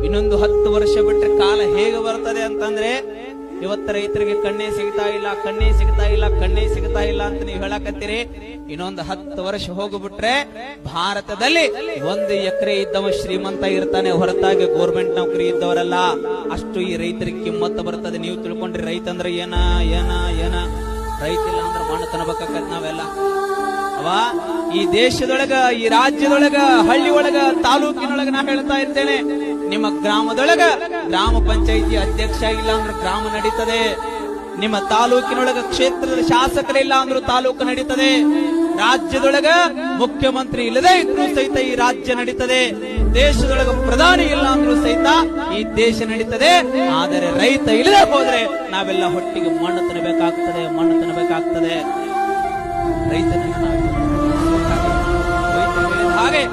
ಇನ್ನೊಂದು 10 ವರ್ಷ ಬಿಟ್ರೆ ಕಾಲ ಹೇಗೆ ಬರ್ತದೆ ಅಂತಂದ್ರೆ, ಇವತ್ತು ರೈತರಿಗೆ ಕಣ್ಣೇ ಸಿಗ್ತಾ ಇಲ್ಲ, ಕಣ್ಣೇ ಸಿಗ್ತಾ ಇಲ್ಲ, ಕಣ್ಣೇ ಸಿಗ್ತಾ ಇಲ್ಲ ಅಂತ ನೀವು ಹೇಳಕತ್ತೀರಿ. ಇನ್ನೊಂದು 10 ವರ್ಷ ಹೋಗ್ಬಿಟ್ರೆ ಭಾರತದಲ್ಲಿ 1 ಎಕರೆ ಇದ್ದವ ಶ್ರೀಮಂತ ಇರ್ತಾನೆ, ಹೊರತಾಗಿ ಗೋರ್ಮೆಂಟ್ ನೌಕರಿ ಇದ್ದವರಲ್ಲ. ಅಷ್ಟು ಈ ರೈತರಿಗೆ ಕಿಮ್ಮತ್ತು ಬರ್ತದೆ. ನೀವು ತಿಳ್ಕೊಂಡ್ರಿ ರೈತ ಅಂದ್ರೆ ಏನ ಏನ ಏನ ರೈತ ಇಲ್ಲ ಅಂದ್ರೆ ಮಣ್ಣು ತನಬೇಕಾಗತ್ ನಾವೆಲ್ಲ. ಅವ ಈ ದೇಶದೊಳಗ, ಈ ರಾಜ್ಯದೊಳಗ, ಹಳ್ಳಿ ಒಳಗ, ತಾಲೂಕಿನೊಳಗ ನಾ ಹೇಳ್ತಾ ಇರ್ತೇನೆ, ನಿಮ್ಮ ಗ್ರಾಮದೊಳಗ ಗ್ರಾಮ ಪಂಚಾಯಿತಿ ಅಧ್ಯಕ್ಷ ಇಲ್ಲ ಅಂದ್ರೆ ಗ್ರಾಮ ನಡೀತದೆ. ನಿಮ್ಮ ತಾಲೂಕಿನೊಳಗ ಕ್ಷೇತ್ರದ ಶಾಸಕರಿಲ್ಲ ಅಂದ್ರೂ ತಾಲೂಕು ನಡೀತದೆ. ರಾಜ್ಯದೊಳಗ ಮುಖ್ಯಮಂತ್ರಿ ಇಲ್ಲದೆ ಇದ್ರೂ ಸಹಿತ ಈ ರಾಜ್ಯ ನಡೀತದೆ. ದೇಶದೊಳಗ ಪ್ರಧಾನಿ ಇಲ್ಲ ಅಂದ್ರೂ ಸಹಿತ ಈ ದೇಶ ನಡೀತದೆ. ಆದರೆ ರೈತ ಇಲ್ಲದೆ ಹೋದ್ರೆ ನಾವೆಲ್ಲ ಹೊಟ್ಟಿಗೆ ಮಣ್ಣು ತಿನ್ನಬೇಕಾಗ್ತದೆ, ಮಣ್ಣು ತಿನ್ನಬೇಕಾಗ್ತದೆ. ರೈತನ ಹಾಗೆ